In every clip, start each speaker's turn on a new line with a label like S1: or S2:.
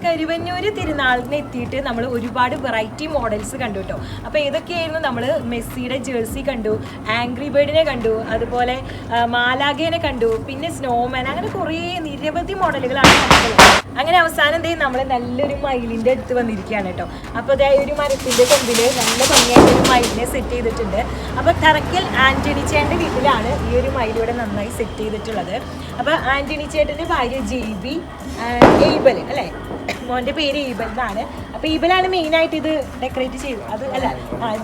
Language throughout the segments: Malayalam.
S1: കരുവന്നൂർ തിരുനാളിന് എത്തിയിട്ട് നമ്മൾ ഒരുപാട് വെറൈറ്റി മോഡൽസ് കണ്ടു കേട്ടോ. അപ്പോൾ ഏതൊക്കെയായിരുന്നു? നമ്മൾ മെസ്സിയുടെ ജേഴ്സി കണ്ടു, ആംഗ്രി ബേർഡിനെ കണ്ടു, അതുപോലെ മാലാഗേനെ കണ്ടു, പിന്നെ സ്നോമാൻ, അങ്ങനെ കുറേ നിരവധി മോഡലുകളാണ് കണ്ടത്. അങ്ങനെ അവസാനം എന്തെയും നമ്മൾ നല്ലൊരു മയിലിൻ്റെ അടുത്ത് വന്നിരിക്കുകയാണ് കേട്ടോ. അപ്പോൾ അതായത് ഒരു മരത്തിൻ്റെ കൊമ്പിൽ നല്ല ഭംഗിയായിട്ട് ഒരു മയിലിനെ സെറ്റ് ചെയ്തിട്ടുണ്ട്. അപ്പോൾ തറക്കൽ ആൻ്റണി ചേട്ടൻ്റെ വീട്ടിലാണ് ഈ ഒരു മയിലിവിടെ നന്നായി സെറ്റ് ചെയ്തിട്ടുള്ളത്. അപ്പോൾ ആൻ്റണി ചേട്ടൻ്റെ ഭാര്യ JB ഏബൽ അല്ലേ, മോൻ്റെ പേര് ഈബൽ എന്നാണ്. അപ്പോൾ ഈബലാണ് മെയിനായിട്ട് ഇത് ഡെക്കറേറ്റ് ചെയ്തു. അത് അല്ല,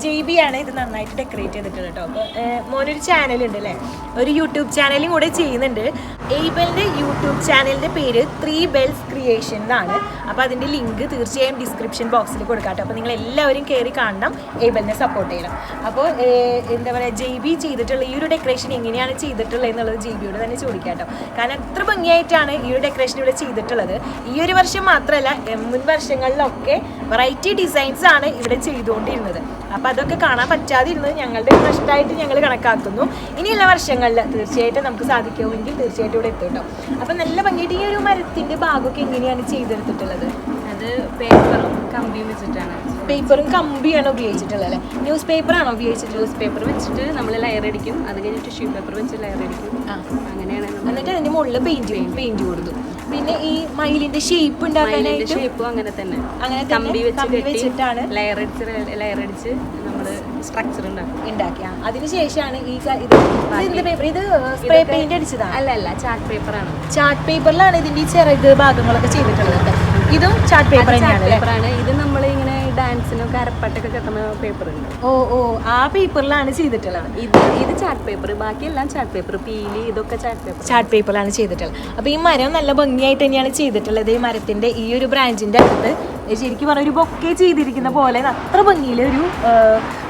S1: JB ആണ് ഇത് നന്നായിട്ട് ഡെക്കറേറ്റ് ചെയ്തിട്ടുള്ളത് കേട്ടോ. അപ്പോൾ മോനൊരു ചാനലുണ്ട് അല്ലേ, ഒരു യൂട്യൂബ് ചാനലും കൂടെ ചെയ്യുന്നുണ്ട്. ഏബലിൻ്റെ യൂട്യൂബ് ചാനലിൻ്റെ പേര് 3 Bells Creation എന്നാണ്. അപ്പോൾ അതിൻ്റെ ലിങ്ക് തീർച്ചയായും ഡിസ്ക്രിപ്ഷൻ ബോക്സിൽ കൊടുക്കാം കേട്ടോ. അപ്പോൾ നിങ്ങൾ എല്ലാവരും കയറി കാണണം, ഏബലിനെ സപ്പോർട്ട് ചെയ്യണം. അപ്പോൾ എന്താ പറയുക, JB ചെയ്തിട്ടുള്ള ഈ ഒരു ഡെക്കറേഷൻ എങ്ങനെയാണ് ചെയ്തിട്ടുള്ളത് എന്നുള്ളത് JBയോട് തന്നെ ചോദിക്കാം കേട്ടോ. കാരണം എത്ര ഭംഗിയായിട്ടാണ് ഈ ഒരു ഡെക്കറേഷൻ ഇവിടെ ചെയ്തിട്ടുള്ളത്. ഈ ഒരു വർഷം മാത്രമല്ല, മുൻ വർഷങ്ങളിലൊക്കെ വെറൈറ്റി ഡിസൈൻസ് ആണ് ഇവിടെ ചെയ്തുകൊണ്ടിരുന്നത്. അപ്പോൾ അതൊക്കെ കാണാൻ പറ്റാതിരുന്നത് ഞങ്ങളുടെ നഷ്ടമായിട്ട് ഞങ്ങൾ കണക്കാക്കുന്നു. ഇനിയുള്ള വർഷങ്ങളിൽ തീർച്ചയായിട്ടും നമുക്ക് സാധിക്കുമെങ്കിൽ തീർച്ചയായിട്ടും ഇവിടെ എത്തും കേട്ടോ. അപ്പം നല്ല ഭംഗിയായിട്ട് ഈ ഒരു മരത്തിൻ്റെ ഭാഗമൊക്കെ എങ്ങനെയാണ് ചെയ്തെടുത്തിട്ടുള്ളത്?
S2: അത് പേപ്പറും കമ്പിയും വെച്ചിട്ടാണ്.
S1: പേപ്പറും കമ്പിയാണ് ഉപയോഗിച്ചിട്ടുള്ളത് അല്ലേ? ന്യൂസ് പേപ്പറാണോ ഉപയോഗിച്ചിട്ട്?
S2: ന്യൂസ് പേപ്പർ വെച്ചിട്ട് നമ്മൾ ലെയർ അടിക്കും, അത് കഴിഞ്ഞ് ടിഷ്യൂ പേപ്പർ വെച്ച് ലെയർ അടിക്കും. അങ്ങനെയാണ്.
S1: എന്നിട്ട് അതിൻ്റെ മുകളിൽ പെയിന്റ് കൊടുത്തു. പിന്നെ ഈ മയിലിന്റെ ഷേപ്പ് ഉണ്ടാക്കാനായിട്ട്
S2: ഷേപ്പും അങ്ങനെ തന്നെ,
S1: അങ്ങനെ
S2: കമ്പി
S1: വെച്ചിട്ടാണ്
S2: ലെയർ അടിച്ച് നമ്മൾ സ്ട്രക്ചർ
S1: ഉണ്ടാക്കിയ. അതിനുശേഷമാണ് ഈ പേപ്പർ, ഇത് സ്പ്രേ പെയിന്റ് അടിച്ചതാണ്?
S2: അല്ല, ചാർട്ട് പേപ്പറാണ്.
S1: ചാർട്ട് പേപ്പറിലാണ് ഇതിന്റെ ഈ ചിറക് ഭാഗങ്ങളൊക്കെ ചെയ്തിട്ടുള്ളത്. ഇതും ചാർട്ട് പേപ്പർ തന്നെയാണ്.
S2: ഇത് നമ്മൾ ഇങ്ങനെ ഡാൻസിനൊക്കെ അരപ്പട്ടൊക്കെ കെട്ടുന്ന പേപ്പർ ഉണ്ട്.
S1: ഓ ആ പേപ്പറിലാണ് ചെയ്തിട്ടുള്ളത്.
S2: ഇത് ചാർട്ട് പേപ്പർ, ബാക്കിയെല്ലാം ചാർട്ട് പേപ്പർ, പീലി ഇതൊക്കെ
S1: ചാർട്ട് പേപ്പറിലാണ് ചെയ്തിട്ടുള്ളത്. അപ്പോൾ ഈ മരം നല്ല ഭംഗിയായിട്ട് തന്നെയാണ് ചെയ്തിട്ടുള്ളത്. ഈ മരത്തിന്റെ ഈ ഒരു ബ്രാഞ്ചിന്റെ അടുത്ത് ശരിക്കും പറഞ്ഞ ഒരു ബൊക്കെ ചെയ്തിരിക്കുന്ന പോലെ അത്ര ഭംഗിയിൽ ഒരു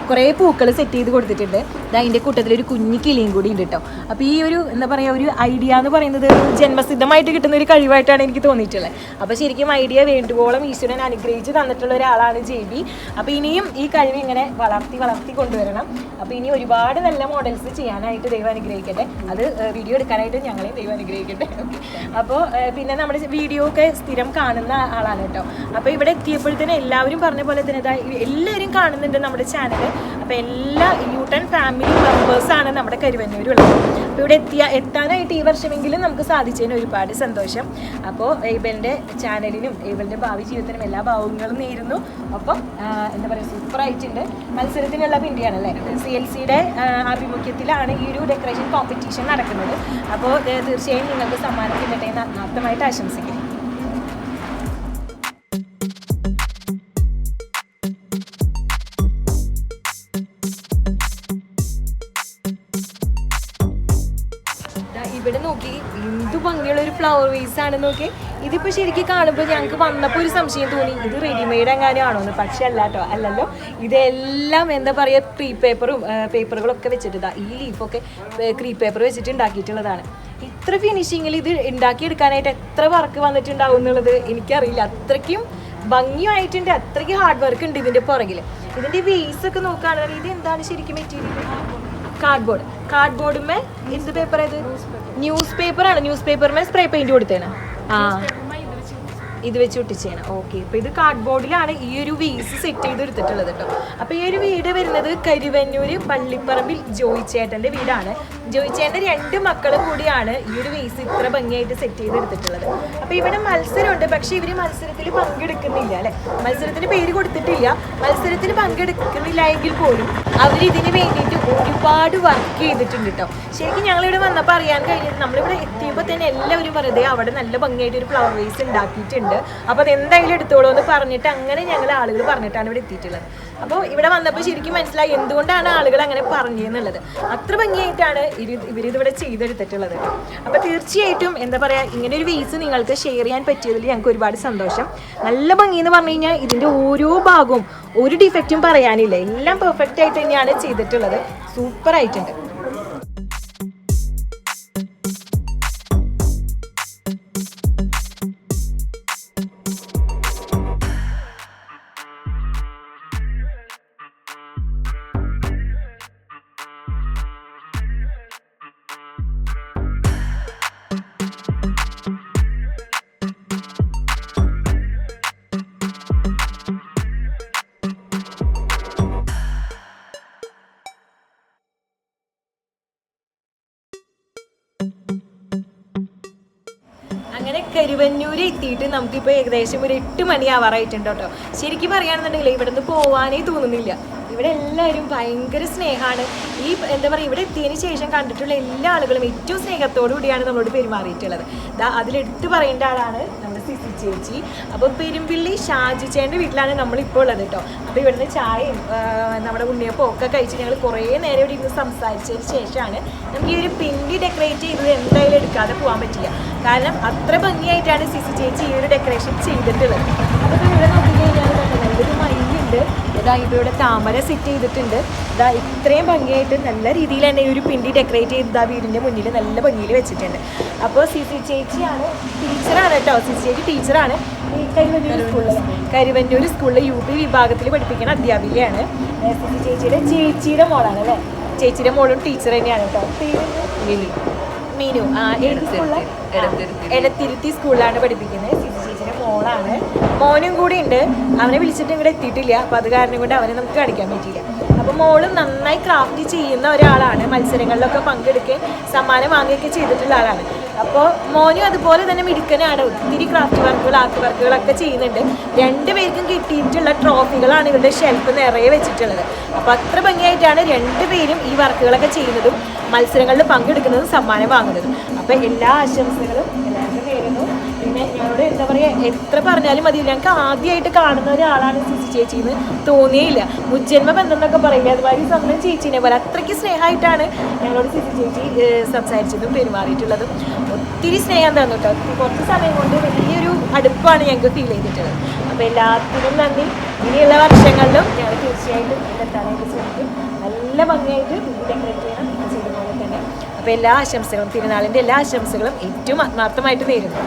S1: കുറേ പൂക്കൾ സെറ്റ് ചെയ്ത് കൊടുത്തിട്ടുണ്ട്. അതിൻ്റെ കൂട്ടത്തിലൊരു കുഞ്ഞു കിളിയും കൂടി ഉണ്ട് കേട്ടോ. അപ്പോൾ ഈ ഒരു എന്താ പറയുക, ഒരു ഐഡിയ എന്ന് പറയുന്നത് ജന്മസിദ്ധമായിട്ട് കിട്ടുന്ന ഒരു കഴിവായിട്ടാണ് എനിക്ക് തോന്നിയിട്ടുള്ളത്. അപ്പോൾ ശരിക്കും ഐഡിയ വേണ്ടുവോളം ഈശ്വരൻ അനുഗ്രഹിച്ച് തന്നിട്ടുള്ള ഒരാളാണ് JB. അപ്പോൾ ഇനിയും ഈ കഴിവ് ഇങ്ങനെ വളർത്തി കൊണ്ടുവരണം. അപ്പോൾ ഇനി ഒരുപാട് നല്ല മോഡൽസ് ചെയ്യാനായിട്ട് ദൈവം അനുഗ്രഹിക്കട്ടെ. അത് വീഡിയോ എടുക്കാനായിട്ട് ഞങ്ങളെയും ദൈവം അനുഗ്രഹിക്കട്ടെ. അപ്പോൾ പിന്നെ നമ്മുടെ വീഡിയോ ഒക്കെ സ്ഥിരം കാണുന്ന ആളാണ് കേട്ടോ. അപ്പോൾ ഇവിടെ എത്തിയപ്പോഴത്തേനും എല്ലാവരും പറഞ്ഞ പോലെ തന്നെ എല്ലാവരും കാണുന്നുണ്ട് നമ്മുടെ ചാനൽ. അപ്പോൾ എല്ലാ യൂട്ടൺ ഫാമിലി മെമ്പേഴ്സാണ് നമ്മുടെ കരുവന്നൂരുള്ളത്. അപ്പോൾ ഇവിടെ എത്താനായിട്ട് ഈ വർഷമെങ്കിലും നമുക്ക് സാധിച്ചതിന് ഒരുപാട് സന്തോഷം. അപ്പോൾ ഏബലിൻ്റെ ചാനലിനും ഏബലിൻ്റെ ഭാവി ജീവിതത്തിനും എല്ലാ ഭാവങ്ങളും നേരുന്നു. അപ്പം എന്താ പറയുക, സൂപ്പറായിട്ടുണ്ട്. മത്സരത്തിനുള്ള പിണ്ടിയാണല്ലേ, CLCയുടെ ആഭിമുഖ്യത്തിലാണ് ഈ ഒരു ഡെക്കറേഷൻ കോമ്പറ്റീഷൻ നടക്കുന്നത്. അപ്പോൾ തീർച്ചയായും നിങ്ങൾക്ക് സമ്മാനം കിട്ടട്ടെ എന്ന് ആത്മാർത്ഥമായിട്ട് ആശംസിക്കുന്നു. ഇവിടെ നോക്കി എന്ത് ഭംഗിയുള്ള ഒരു ഫ്ലവർ വേസ് ആണ് നോക്കി. ഇതിപ്പോൾ ശരിക്കും കാണുമ്പോൾ ഞങ്ങൾക്ക് വന്നപ്പോൾ ഒരു സംശയം തോന്നി, ഇത് റെഡിമെയ്ഡ് എങ്ങാനും ആണോ എന്ന്. പക്ഷെ അല്ലല്ലോ, ഇതെല്ലാം എന്താ പറയുക, പേപ്പറുകളൊക്കെ വെച്ചിട്ട് ഈ ലീഫൊക്കെ ക്രീപ്പ് പേപ്പർ വെച്ചിട്ട് ഉണ്ടാക്കിയിട്ടുള്ളതാണ്. ഇത്ര ഫിനിഷിങ്ങിൽ ഇത് ഉണ്ടാക്കിയെടുക്കാനായിട്ട് എത്ര വർക്ക് വന്നിട്ടുണ്ടാവും എന്നുള്ളത് എനിക്കറിയില്ല. അത്രയ്ക്കും ഭംഗിയായിട്ടുണ്ട്, അത്രയ്ക്ക് ഹാർഡ് വർക്ക് ഉണ്ട് ഇതിൻ്റെ പുറകിൽ. ഇതിൻ്റെ വേസ് ഒക്കെ നോക്കുകയാണെങ്കിൽ ഇത് എന്താണ് ശരിക്കും മെറ്റീരിയൽ? കാർഡ്ബോർഡുമേ എന്ത് പേപ്പർ? ഇത് ന്യൂസ് പേപ്പറാണ്. ന്യൂസ് പേപ്പറിമേ സ്പ്രേ പെയിന്റ് കൊടുത്തേണ്. ഇത് വെച്ച് ഒട്ടിച്ചാണ്. ഓക്കെ, അപ്പോൾ ഇത് കാർഡ്ബോർഡിലാണ് ഈ ഒരു വീസ് സെറ്റ് ചെയ്തെടുത്തിട്ടുള്ളത് കേട്ടോ. അപ്പോൾ ഈ ഒരു വീട് വരുന്നത് കരുവന്നൂർ പള്ളിപ്പറമ്പിൽ ജോയിച്ചേട്ടൻ്റെ വീടാണ്. ജോയിച്ചേട്ടൻ്റെ 2 മക്കളും കൂടിയാണ് ഈ ഒരു വീസ് ഇത്ര ഭംഗിയായിട്ട് സെറ്റ് ചെയ്തെടുത്തിട്ടുള്ളത്. അപ്പോൾ ഇവിടെ മത്സരമുണ്ട്, പക്ഷേ ഇവർ മത്സരത്തിൽ പങ്കെടുക്കുന്നില്ല അല്ലേ, മത്സരത്തിന് പേര് കൊടുത്തിട്ടില്ല. മത്സരത്തിൽ പങ്കെടുക്കുന്നില്ല എങ്കിൽ പോലും അവരിതിന് വേണ്ടിയിട്ട് ഒരുപാട് വർക്ക് ചെയ്തിട്ടുണ്ട് കേട്ടോ. ശരിക്കും ഞങ്ങളിവിടെ വന്നപ്പോൾ അറിയാൻ കഴിഞ്ഞത്, നമ്മളിവിടെ എത്തിയപ്പോൾ തന്നെ എല്ലാവരും പറയുന്നത് അവിടെ നല്ല ഭംഗിയായിട്ട് ഒരു ഫ്ലവർ വേസ് ഉണ്ടാക്കിയിട്ടുണ്ട്, അപ്പോൾ അതെന്തായാലും എടുത്തോളൂ എന്ന് പറഞ്ഞിട്ട് അങ്ങനെ ഞങ്ങൾ ആളുകൾ പറഞ്ഞിട്ടാണ് ഇവിടെ എത്തിയിട്ടുള്ളത്. അപ്പോൾ ഇവിടെ വന്നപ്പോൾ ശരിക്കും മനസ്സിലായി എന്തുകൊണ്ടാണ് ആളുകൾ അങ്ങനെ പറഞ്ഞതെന്നുള്ളത്. അത്ര ഭംഗിയായിട്ടാണ് ഇവരിതിവിടെ ചെയ്തെടുത്തിട്ടുള്ളത്. അപ്പോൾ തീർച്ചയായിട്ടും എന്താ പറയുക, ഇങ്ങനെ ഒരു വേസ് നിങ്ങൾക്ക് ഷെയർ ചെയ്യാൻ പറ്റിയതിൽ ഞങ്ങൾക്ക് ഒരുപാട് സന്തോഷം. നല്ല ഭംഗി എന്ന് പറഞ്ഞു കഴിഞ്ഞാൽ ഇതിൻ്റെ ഓരോ ഭാഗവും ഒരു ഡിഫക്റ്റും പറയാനില്ല, എല്ലാം പെർഫെക്റ്റ് ആയിട്ട് തന്നെയാണ് ചെയ്തിട്ടുള്ളത്. സൂപ്പറായിട്ടുണ്ട്. അങ്ങനെ കരുവന്നൂര് എത്തിയിട്ട് നമുക്കിപ്പോൾ ഏകദേശം ഒരു 8 മണിയാവാറായിട്ടുണ്ട് കേട്ടോ. ശരിക്കും പറയുകയാണെന്നുണ്ടെങ്കിൽ ഇവിടെ നിന്ന് പോവാനേ തോന്നുന്നില്ല. ഇവിടെ എല്ലാവരും ഭയങ്കര സ്നേഹമാണ്. ഈ എന്താ പറയുക, ഇവിടെ എത്തിയതിന് ശേഷം കണ്ടിട്ടുള്ള എല്ലാ ആളുകളും ഏറ്റവും സ്നേഹത്തോടു കൂടിയാണ് നമ്മളോട് പെരുമാറിയിട്ടുള്ളത്. അതിലെടുത്ത് പറയേണ്ട ആളാണ് നമ്മുടെ സിസി ചേച്ചി. അപ്പോൾ പെരുമ്പിള്ളി ഷാജിച്ചേൻ്റെ വീട്ടിലാണ് നമ്മളിപ്പോൾ ഉള്ളത് കേട്ടോ. അപ്പോൾ ഇവിടുന്ന് ചായയും നമ്മുടെ ഉണ്ണിയപ്പം ഒക്കെ കഴിച്ച് ഞങ്ങൾ കുറേ നേരം ഇവിടെ ഇരുന്ന് സംസാരിച്ചതിന് ശേഷമാണ് നമുക്ക് ഈ ഒരു പിണ്ടി ഡെക്കറേറ്റ് ചെയ്തത് എന്തായാലും എടുക്കാതെ പോകാൻ പറ്റില്ല. കാരണം അത്ര ഭംഗിയായിട്ടാണ് സിസി ചേച്ചി ഈ ഒരു ഡെക്കറേഷൻ ചെയ്തിട്ടുള്ളത്. അപ്പോൾ ഇവിടെ നോക്കിക്കഴിഞ്ഞാൽ നല്ലൊരു മയിലുണ്ട്. ഇവിടെ താമര സെറ്റ് ചെയ്തിട്ടുണ്ട്. ഇത്രയും ഭംഗിയായിട്ട് നല്ല രീതിയിൽ തന്നെ ഈ ഒരു പിണ്ടി ഡെക്കറേറ്റ് ചെയ്ത് വീടിൻ്റെ മുന്നിൽ നല്ല ഭംഗിയിൽ വെച്ചിട്ടുണ്ട്. അപ്പോൾ സിസി ചേച്ചിയാണ് ടീച്ചറാണ് കേട്ടോ. സിസി ചേച്ചി ടീച്ചറാണ് ഈ കരുവന്നൂർ സ്കൂളിൽ UP വിഭാഗത്തിൽ പഠിപ്പിക്കുന്ന അധ്യാപികയാണ്. സിസി ചേച്ചിയുടെ ചേച്ചിയുടെ മോളാണ് അല്ലേ? ചേച്ചിയുടെ മോളും ടീച്ചർ തന്നെയാണ് കേട്ടോ. മീനു ഏത് സ്കൂളിലാണ്? എടത്തിരുത്തി സ്കൂളിലാണ് പഠിപ്പിക്കുന്നത്. സിസി ചേച്ചിയുടെ മോളാണ്. മോനും കൂടി ഉണ്ട്. അവനെ വിളിച്ചിട്ട് ഇവിടെ എത്തിയിട്ടില്ല. അപ്പോൾ അത് കാരണം കൊണ്ട് അവനെ നമുക്ക് കാണിക്കാൻ പറ്റിയില്ല. അപ്പോൾ മോളും നന്നായി ക്രാഫ്റ്റ് ചെയ്യുന്ന ഒരാളാണ്. മത്സരങ്ങളിലൊക്കെ പങ്കെടുക്കുകയും സമ്മാനം വാങ്ങുകയൊക്കെ ചെയ്തിട്ടുള്ള ആളാണ്. അപ്പോൾ മോനും അതുപോലെ തന്നെ മിടുക്കനാണ്. ഒത്തിരി ക്രാഫ്റ്റ് വർക്കുകൾ, ആർട്ട് വർക്കുകളൊക്കെ ചെയ്യുന്നുണ്ട്. 2 പേർക്കും കിട്ടിയിട്ടുള്ള ട്രോഫികളാണ് ഇവരുടെ ഷെൽഫ് നിറയെ വെച്ചിട്ടുള്ളത്. അപ്പോൾ അത്ര ഭംഗിയായിട്ടാണ് 2 പേരും ഈ വർക്കുകളൊക്കെ ചെയ്യുന്നതും മത്സരങ്ങളിൽ പങ്കെടുക്കുന്നതും സമ്മാനം വാങ്ങുന്നതും. അപ്പോൾ എല്ലാ ആശംസകളും എല്ലാവർക്കും നേരുന്നു. പിന്നെ ഞങ്ങളോട് എന്താ പറയുക, എത്ര പറഞ്ഞാലും മതി, ഞങ്ങൾക്ക് ആദ്യമായിട്ട് കാണുന്ന ഒരാളാണ് സിസി ചേച്ചിന്ന് തോന്നിയില്ല. മുജ്ജന്മ ബന്ധം എന്നൊക്കെ പറയില്ല, അതുമാതിരി സ്വന്തം ചേച്ചീനെ പോലെ അത്രയ്ക്ക് സ്നേഹമായിട്ടാണ് ഞങ്ങളോട് സിസി ചേച്ചി സംസാരിച്ചതും പെരുമാറിയിട്ടുള്ളതും. ഒത്തിരി സ്നേഹം തന്നു കേട്ടോ. കുറച്ച് സമയം കൊണ്ട് വലിയൊരു അടുപ്പാണ് ഞങ്ങൾക്ക് ഫീൽ ചെയ്തിട്ടുള്ളത്. അപ്പോൾ എല്ലാത്തിനും നന്ദി. ഇനിയുള്ള വർഷങ്ങളിലും ഞങ്ങൾ തീർച്ചയായിട്ടും എത്താനായിട്ട് ശ്രമിക്കും. നല്ല ഭംഗിയായിട്ട് ഡെക്കറേറ്റ് ചെയ്യണം ചെയ്തതുപോലെ തന്നെ. അപ്പോൾ എല്ലാ ആശംസകളും, തിരുനാളിൻ്റെ എല്ലാ ആശംസകളും ഏറ്റവും ആത്മാർത്ഥമായിട്ട് നേരുന്നു.